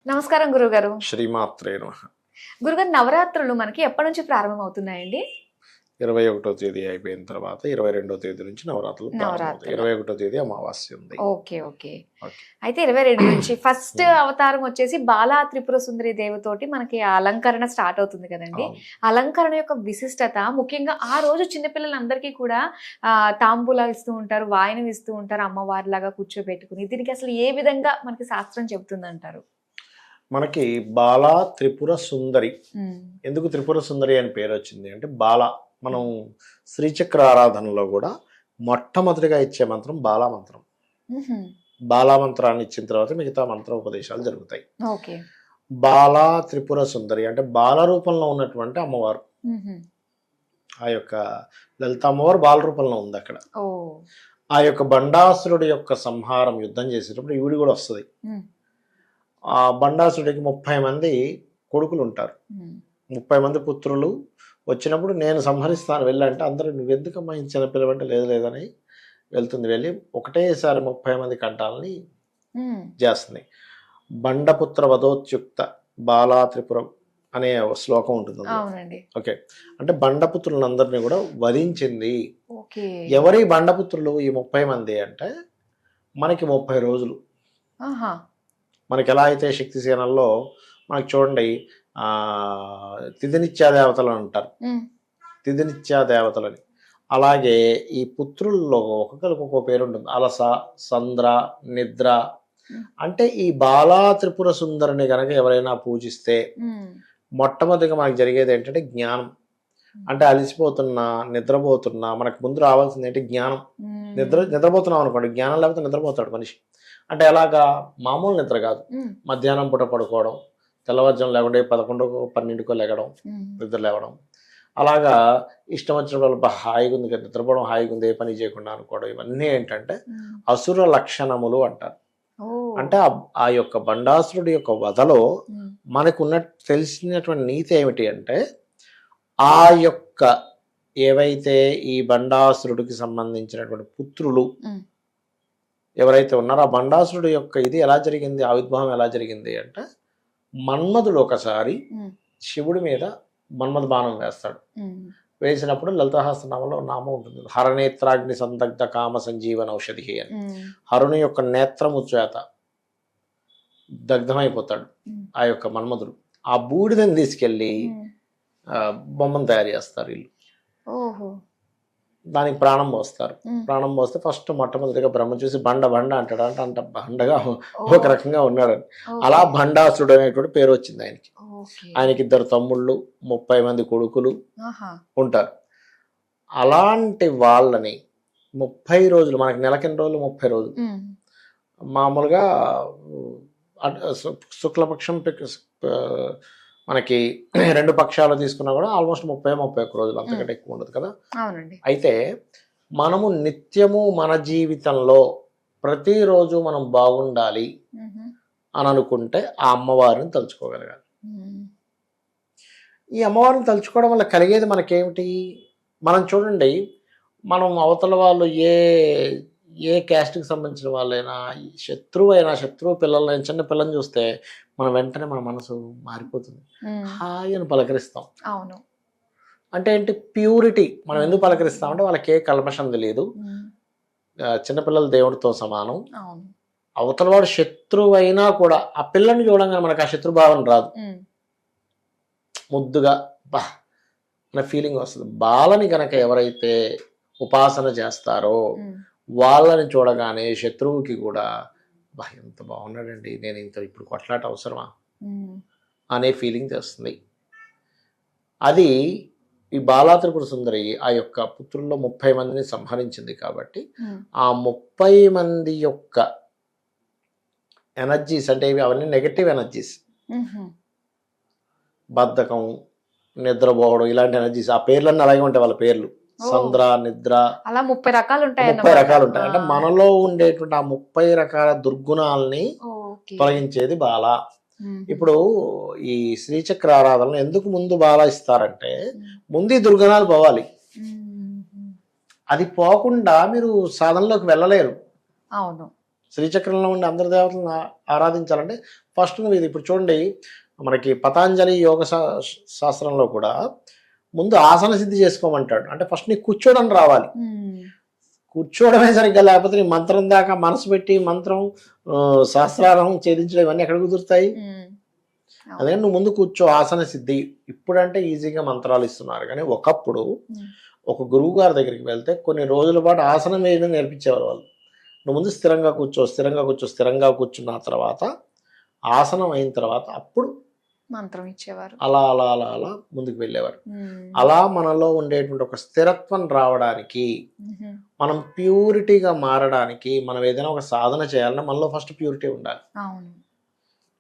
నమస్కారం గురుగారు. శ్రీమాత్రే నమః. గురుగారు, నవరాత్రులు మనకి ఎప్పటి నుంచి ప్రారంభం అవుతున్నాయండి? 21వ తేదీ అయిపోయిన తర్వాత 22వ తేదీ నుంచి నవరాత్రులు ప్రారంభమవుతాయి. 21వ తేదీ అమావాస్య ఉంది. ఓకే. అయితే 22 నుంచి ఫస్ట్ అవతారం వచ్చేసి బాలా త్రిపుర సుందరి దేవతోటి మనకి ఆ అలంకరణ స్టార్ట్ అవుతుంది కదండి. అలంకరణ యొక్క విశిష్టత ముఖ్యంగా ఆ రోజు చిన్నపిల్లలందరికీ కూడా తాంబూలాలు ఇస్తూ ఉంటారు, వాయనం ఇస్తూ ఉంటారు, అమ్మవారి లాగా కూర్చోబెట్టుకుని. దీనికి అసలు ఏ విధంగా మనకి శాస్త్రం చెబుతుంది అంటారు? మనకి బాలా త్రిపుర సుందరి. ఎందుకు త్రిపుర సుందరి అని పేరు వచ్చింది అంటే బాలా, మనం శ్రీచక్ర ఆరాధనలో కూడా మొట్టమొదటిగా ఇచ్చే మంత్రం బాలా మంత్రం. బాలా మంత్రాన్ని ఇచ్చిన తర్వాత మిగతా మంత్ర ఉపదేశాలు జరుగుతాయి. బాలా త్రిపుర సుందరి అంటే బాల రూపంలో ఉన్నటువంటి అమ్మవారు. ఆ యొక్క లలిత అమ్మవారు బాల రూపంలో ఉంది అక్కడ. ఆ యొక్క బండాసురుడి యొక్క సంహారం యుద్ధం చేసేటప్పుడు ఈవిడి కూడా వస్తుంది. ఆ బండాసుడికి 30 మంది కొడుకులు ఉంటారు, 30 మంది పుత్రులు. వచ్చినప్పుడు నేను సంహరిస్తాను వెళ్ళంటే అందరూ నువ్వెందుకమ్మా ఇంత చిన్నపిల్లవంటే లేదు లేదని వెళ్తుంది. వెళ్ళి ఒకటేసారి 30 మంది కంఠాలని చేస్తుంది. బండపుత్ర వధోత్యుక్త బాలా త్రిపురం అనే శ్లోకం ఉంటుంది. ఓకే, అంటే బండపుత్రులందరినీ కూడా వధించింది. ఎవరి బండపుత్రులు ఈ 30 మంది అంటే మనకి 30 రోజులు. మనకి ఎలా అయితే శక్తి సేనల్లో మనకి చూడండి తిథినిత్యా దేవతలు అంటారు, తిథినిత్యా దేవతలని. అలాగే ఈ పుత్రుల్లో ఒక్కొక్కరికి ఒక్కో పేరు ఉంటుంది. అలస, సంద్ర, నిద్ర. అంటే ఈ బాలా త్రిపుర సుందరిని కనుక ఎవరైనా పూజిస్తే మొట్టమొదటిగా మనకు జరిగేది ఏంటంటే జ్ఞానం. అంటే అలసిపోతున్నా, నిద్రపోతున్నా మనకు ముందు రావాల్సింది ఏంటి? జ్ఞానం. నిద్రపోతున్నాం అనుకోండి, జ్ఞానం లేకపోతే నిద్రపోతాడు మనిషి. అంటే ఎలాగా? మామూలు నిద్ర కాదు, మధ్యాహ్నం పూట పడుకోవడం, తెల్లవారుజాము లేకుండా 11కో 12కో లెగడం, నిద్ర లేవడం. అలాగా ఇష్టం వచ్చినప్పుడు హాయిగా ఉంది కదా, నిద్రపోవడం హాయిగా ఉంది, ఏ పని చేయకుండా అనుకోవడం. ఇవన్నీ ఏంటంటే అసుర లక్షణములు అంటారు. అంటే ఆ యొక్క బండాసురుడి యొక్క వధలో మనకున్న తెలిసినటువంటి నీతి ఏమిటి అంటే, ఆ యొక్క ఏవైతే ఈ బండాసురుడికి సంబంధించినటువంటి పుత్రులు ఎవరైతే ఉన్నారో ఆ బండాసురుడు యొక్క ఇది ఎలా జరిగింది, ఆవిర్భావం ఎలా జరిగింది అంటే, మన్మధుడు ఒకసారి శివుడి మీద మన్మథ బాణం వేస్తాడు. వేసినప్పుడు లలితాసహస్రనామంలో నామం ఉంటుంది, హరనేత్రాగ్ని సందగ్ధ కామ సంజీవన ఔషధి అని. హరుని యొక్క నేత్రము చేత దగ్ధమైపోతాడు ఆ యొక్క మన్మధుడు. ఆ బూడిదని తీసుకెళ్ళి బొమ్మను తయారు చేస్తారు వీళ్ళు. దానికి ప్రాణం పోస్తారు. ప్రాణం పోస్తే ఫస్ట్ మొట్టమొదటిగా బ్రహ్మ చూసి బండ అంటాడు. అంట బండగా ఒక రకంగా ఉన్నాడని. అలా బండాసుడు అనేటువంటి పేరు వచ్చింది ఆయనకి. ఆయనకి 2 తమ్ముళ్ళు, 30 మంది కొడుకులు ఉంటారు. అలాంటి వాళ్ళని 30 రోజులు, మనకి నెలకిన్ని రోజులు? 30 రోజులు. మామూలుగా శుక్లపక్షం మనకి 2 పక్షాలు తీసుకున్నా కూడా ఆల్మోస్ట్ 30-31 రోజులు, అంతకంటే ఎక్కువ ఉండదు కదా. అయితే మనము నిత్యము మన జీవితంలో ప్రతిరోజు మనం బాగుండాలి అని అనుకుంటే ఆ అమ్మవారిని తలుచుకోగలగాలి. ఈ అమ్మవారిని తలుచుకోవడం వల్ల కలిగేది మనకేమిటి? మనం చూడండి, మనం అవతల వాళ్ళు ఏ క్యాస్ట్కి సంబంధించిన వాళ్ళైనా, శత్రువు పిల్లలైనా, చిన్న పిల్లని చూస్తే మనం వెంటనే మన మనసు మారిపోతుంది, హాయ్ అని పలకరిస్తాం. అవును. అంటే ఏంటి? ప్యూరిటీ. మనం ఎందుకు పలకరిస్తాం అంటే వాళ్ళకి ఏ కల్మషం తెలియదు. చిన్నపిల్లలు దేవుడితో సమానం. అవతల వాడు శత్రువు అయినా కూడా ఆ పిల్లని చూడంగానే మనకు ఆ శత్రుభావం రాదు, ముద్దుగా బా అనే ఫీలింగ్ వస్తుంది. బాలని కనుక ఎవరైతే ఉపాసన చేస్తారో వాళ్ళని చూడగానే శత్రువుకి కూడా బా ఎంత బాగున్నాడండి, నేను ఇప్పుడు కొట్లాట అవసరమా అనే ఫీలింగ్ తెస్తుంది. అది ఈ బాలా త్రిపుర సుందరి ఆ యొక్క పుత్రుల్లో 30 మందిని సంహరించింది కాబట్టి ఆ 30 మంది యొక్క ఎనర్జీస్ అంటే ఇవి అవన్నీ నెగటివ్ ఎనర్జీస్. బద్ధకం, నిద్రపోవడం, ఇలాంటి ఎనర్జీస్. ఆ పేర్లన్నీ అలాగే ఉంటాయి వాళ్ళ పేర్లు. సంద్ర, నిద్ర, అలా 30 రకాలు ఉంటాయి. 30 రకాలు ఉంటాయి. అంటే మనలో ఉండేటువంటి ఆ 30 రకాల దుర్గుణాలని తొలగించేది బాల. ఇప్పుడు ఈ శ్రీచక్ర ఆరాధనలో ఎందుకు ముందు బాల ఇస్తారంటే, ముందు ఈ దుర్గుణాలు పోవాలి. అది పోకుండా మీరు సాధనలోకి వెళ్ళలేరు. అవును. శ్రీచక్రంలో ఉండే అందరి దేవతలను ఆరాధించాలంటే ఫస్ట్ నువ్వు ఇది ఇప్పుడు చూడండి, మనకి పతాంజలి యోగ శాస్త్రంలో కూడా ముందు ఆసన సిద్ధి చేసుకోమంటాడు. అంటే ఫస్ట్ నీకు కూర్చోవడం రావాలి. కూర్చోవడమే సరిగ్గా లేకపోతే నీ మంత్రం దాకా మనసు పెట్టి మంత్రం శాస్త్రారం ఛేదించడం ఇవన్నీ ఎక్కడ కుదురుతాయి? అదే నువ్వు ముందు కూర్చో, ఆసన సిద్ధి. ఇప్పుడంటే ఈజీగా మంత్రాలు ఇస్తున్నారు, కానీ ఒకప్పుడు ఒక గురువు గారి దగ్గరికి వెళ్తే కొన్ని రోజుల పాటు ఆసనం వేయడం నేర్పించేవారు వాళ్ళు. నువ్వు ముందు స్థిరంగా కూర్చో, స్థిరంగా కూర్చో, స్థిరంగా కూర్చున్న తర్వాత ఆసనం అయిన తర్వాత అప్పుడు మంత్రం ఇచ్చేవారు. అలా అలా అలా అలా ముందుకు వెళ్ళేవారు. అలా మనలో ఉండేటువంటి ఒక స్థిరత్వం రావడానికి, మనం ప్యూరిటీగా మారడానికి, మనం ఏదైనా ఒక సాధన చేయాలన్నా మనలో ఫస్ట్ ప్యూరిటీ ఉండాలి.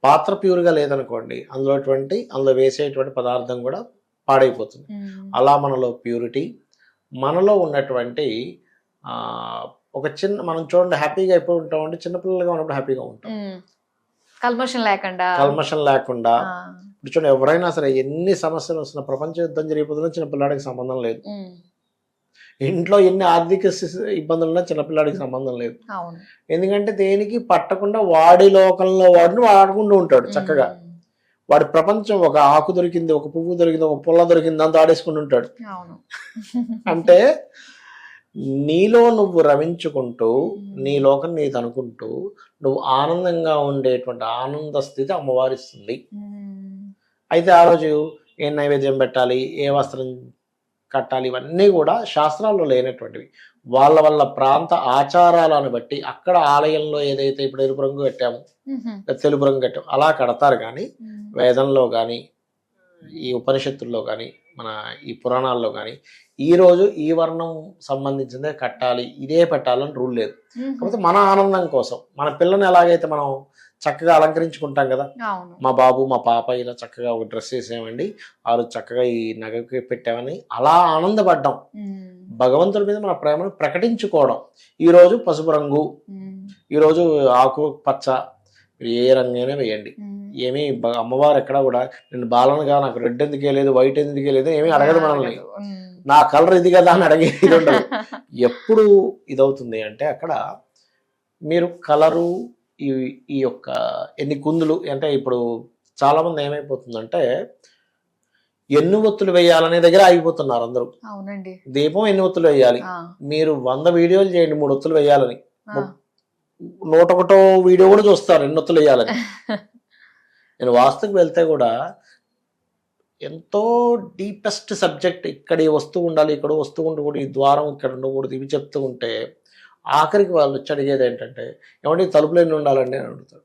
పాత్ర ప్యూర్గా లేదనుకోండి, అందులో వేసేటువంటి పదార్థం కూడా పాడైపోతుంది. అలా మనలో ప్యూరిటీ, మనలో ఉన్నటువంటి ఒక చిన్న, మనం చూడండి హ్యాపీగా ఎప్పుడు ఉంటామంటే చిన్నపిల్లలుగా ఉన్నప్పుడు హ్యాపీగా ఉంటాం, కల్మషం లేకుండా. ఇప్పుడు చూడండి, ఎవరైనా సరే ఎన్ని సమస్యలు వస్తున్నా, ప్రపంచ యుద్ధం జరిగిపోతున్నా చిన్నపిల్లాడికి సంబంధం లేదు. ఇంట్లో ఎన్ని ఆర్థిక ఇబ్బందులున్నా చిన్నపిల్లాడికి సంబంధం లేదు. ఎందుకంటే దేనికి పట్టకుండా వాడి లోకంలో వాడిని వాడుకుంటూ ఉంటాడు చక్కగా. వాడి ప్రపంచం ఒక ఆకు దొరికింది, ఒక పువ్వు దొరికింది, ఒక పుల్ల దొరికింది అంతా ఆడేసుకుంటూ ఉంటాడు. అంటే నీలో నువ్వు రమించుకుంటూ, నీ లోకం నీది అనుకుంటూ నువ్వు ఆనందంగా ఉండేటువంటి ఆనంద స్థితి అమ్మవారిస్తుంది. అయితే ఆ రోజు ఏ నైవేద్యం పెట్టాలి, ఏ వస్త్రం కట్టాలి, ఇవన్నీ కూడా శాస్త్రాల్లో లేనటువంటివి. వాళ్ళ ప్రాంత ఆచారాలను బట్టి అక్కడ ఆలయంలో ఏదైతే ఇప్పుడు ఎరుపు రంగు కట్టాము, తెలుపు రంగు కట్టాము అలా కడతారు. కానీ వేదంలో కానీ, ఈ ఉపనిషత్తుల్లో కానీ, మన ఈ పురాణాల్లో కానీ ఈరోజు ఈ వర్ణం సంబంధించిందే కట్టాలి, ఇదే పెట్టాలని రూల్ లేదు. కాకపోతే మన ఆనందం కోసం, మన పిల్లని ఎలాగైతే మనం చక్కగా అలంకరించుకుంటాం కదా, మా బాబు మా పాప ఇలా చక్కగా ఒక డ్రెస్ వేసామండి, వాళ్ళు చక్కగా ఈ నగకి పెట్టామని అలా ఆనందపడ్డాం. భగవంతుడి మీద మన ప్రేమను ప్రకటించుకోవడం. ఈరోజు పసుపు రంగు, ఈరోజు ఆకు పచ్చ, ఏ రంగైనా వేయండి, ఏమీ అమ్మవారు ఎక్కడ కూడా నేను బాలనగా నాకు రెడ్ ఎందుకే లేదు, వైట్ ఎందుకే లేదు ఏమీ అడగదు మనల్ని. నా కలర్ ఇది కదా అని అడిగేది ఉండదు. ఎప్పుడు ఇదవుతుంది అంటే అక్కడ మీరు కలరు, ఈ యొక్క ఎన్ని కుందులు అంటే, ఇప్పుడు చాలా మంది ఏమైపోతుందంటే ఎన్ని ఒత్తులు వేయాలనే దగ్గర ఆగిపోతున్నారు అందరూ. దీపం ఎన్ని ఒత్తులు వేయాలి, మీరు 100 వీడియోలు చేయండి 3 ఒత్తులు వేయాలని, 101 వీడియో కూడా చూస్తారు ఎన్ని ఒత్తులు వేయాలని. నేను వాస్తుకు వెళ్తే కూడా ఎంతో డీపెస్ట్ సబ్జెక్ట్, ఇక్కడ ఈ వస్తువు ఉండాలి, ఇక్కడ వస్తువు ఉండకూడదు, ఈ ద్వారం ఇక్కడ ఉండకూడదు, ఇవి చెప్తూ ఉంటే ఆఖరికి వాళ్ళు వచ్చి అడిగేది ఏంటంటే, ఏమంటే తలుపులు ఎన్ని ఉండాలండి అని అడుగుతారు.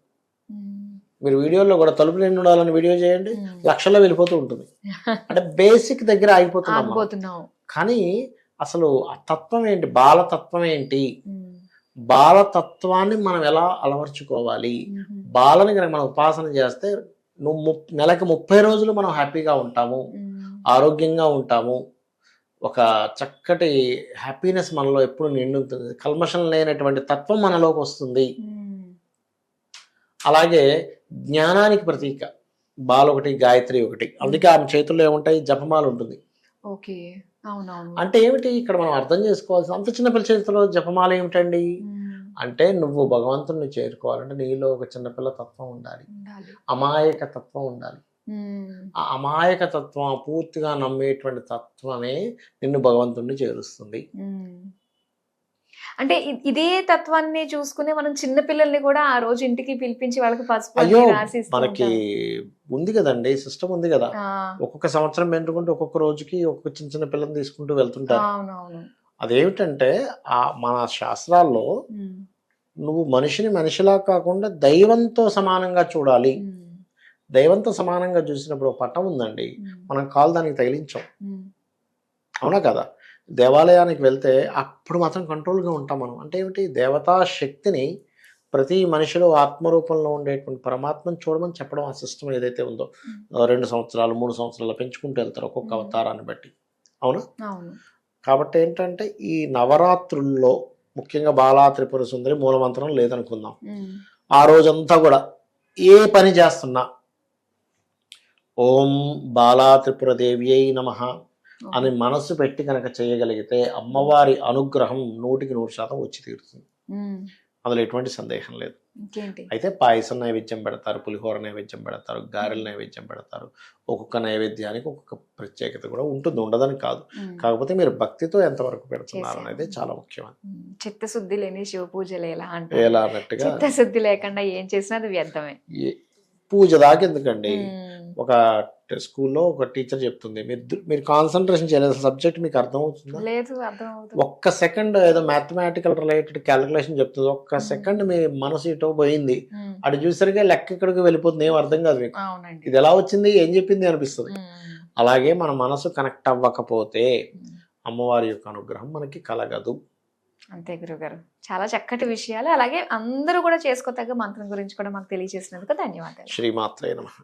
మీరు వీడియోలో కూడా తలుపులు ఎన్ని ఉండాలని వీడియో చేయండి, లక్షల్లో వెళ్ళిపోతూ ఉంటుంది. అంటే బేసిక్ దగ్గర ఆగిపోతున్నాం. కానీ అసలు ఆ తత్వం ఏంటి, బాలతత్వం ఏంటి, బాలతత్వాన్ని మనం ఎలా అలవర్చుకోవాలి, బాలని కనుక మనం ఉపాసన చేస్తే నువ్వు నెలకి 30 రోజులు మనం హ్యాపీగా ఉంటాము, ఆరోగ్యంగా ఉంటాము, ఒక చక్కటి హ్యాపీనెస్ మనలో ఎప్పుడు నిండుతుంది, కల్మషం లేనటువంటి తత్వం మనలోకి వస్తుంది. అలాగే జ్ఞానానికి ప్రతీక బాల ఒకటి, గాయత్రి ఒకటి. అందుకే ఆమె చేతుల్లో ఏముంటాయి, జపమాల ఉంటుంది. అంటే ఏమిటి ఇక్కడ మనం అర్థం చేసుకోవాల్సిన, అంత చిన్నపిల్ల చేతిలో జపమాల ఏమిటండి అంటే, నువ్వు భగవంతుని చేరుకోవాలంటే నీలో ఒక చిన్నపిల్ల తత్వం ఉండాలి, అమాయక తత్వం ఉండాలి. ఆ అమాయక తత్వం, పూర్తిగా నమ్మేటువంటి తత్వమే నిన్ను భగవంతుడిని చేరుస్తుంది. అంటే ఇదే తత్వాన్ని చూసుకునే మనం చిన్న పిల్లల్ని కూడా ఆ రోజు ఇంటికి పిలిపించి వాళ్ళకి పసుపు మనకి ఉంది కదండి, సిస్టమ్ ఉంది కదా. ఒక్కొక్క సంవత్సరం పెంచుకుంటూ ఒక్కొక్క రోజుకి ఒక్కొక్క చిన్న చిన్న పిల్లల్ని తీసుకుంటూ వెళ్తుంటారు. అదేమిటంటే మన శాస్త్రాల్లో నువ్వు మనిషిని మనిషిలా కాకుండా దైవంతో సమానంగా చూడాలి. దైవంతో సమానంగా చూసినప్పుడు పట్టం ఉందండి, మనం కాలు దానికి తగిలించాం, అవునా కదా. దేవాలయానికి వెళ్తే అప్పుడు మాత్రం కంట్రోల్గా ఉంటాం మనం. అంటే ఏమిటి, దేవతా శక్తిని ప్రతి మనిషిలో ఆత్మరూపంలో ఉండేటువంటి పరమాత్మను చూడమని చెప్పడం ఆ సిస్టమ్ ఏదైతే ఉందో. 2 సంవత్సరాలు 3 సంవత్సరాలు పెంచుకుంటూ వెళ్తారు ఒక్కొక్క అవతారాన్ని బట్టి, అవునా. కాబట్టి ఏంటంటే ఈ నవరాత్రుల్లో ముఖ్యంగా బాలా త్రిపుర సుందరి మూలమంత్రం లేదనుకుందాం, ఆ రోజంతా కూడా ఏ పని చేస్తున్నా ఓం బాలా త్రిపుర దేవ్యై నమః అని మనసు పెట్టి కనుక చేయగలిగితే అమ్మవారి అనుగ్రహం 100% వచ్చి తీరుతుంది. అందులో ఎటువంటి సందేహం లేదు. ఇంకేంటి? అయితే పాయసం నైవేద్యం పెడతారు, పులిహోర నైవేద్యం పెడతారు, గారెల నైవేద్యం పెడతారు. ఒక్కొక్క నైవేద్యానికి ఒక్కొక్క ప్రత్యేకత కూడా ఉంటుంది, ఉండదని కాదు. కాకపోతే మీరు భక్తితో ఎంతవరకు పెడుతున్నారు అనేది చాలా ముఖ్యం. చిత్తశుద్ధి లేని శివ పూజలు ఎలా ఎలా అన్నట్టుగా చిత్తశుద్ధి లేకుండా ఏం చేసినా అది వ్యర్థమే. పూజ దాకా ఎందుకండి, ఒక స్కూల్లో ఒక టీచర్ చెప్తుంది, మీరు కాన్సన్ట్రేషన్ చేయలేదు, సబ్జెక్ట్ మీకు అర్థమవుతుందా? లేదు, అర్థం అవుతుంది. ఒక్క సెకండ్ ఏదో మ్యాథమెటికల్ రిలేటెడ్ క్యాలిక్యులేషన్ చెప్తుంది, ఒక్క సెకండ్ మీ మనసు ఇటో పోయింది, అటు చూసరిగా లెక్క ఇక్కడికి వెళ్ళిపోతుంది, ఏం అర్థం కాదు మీకు. ఇది ఎలా వచ్చింది, ఏం చెప్పింది అనిపిస్తుంది. అలాగే మన మనసు కనెక్ట్ అవ్వకపోతే అమ్మవారి యొక్క అనుగ్రహం మనకి కలగదు. అంతే గురుగారు, చాలా చక్కటి విషయాలు. అలాగే అందరూ కూడా చేసుకోతగ్గ మంత్రం గురించి కూడా మాకు తెలియజేసినందుకు ధన్యవాదాలు. శ్రీమాత్రే నమః.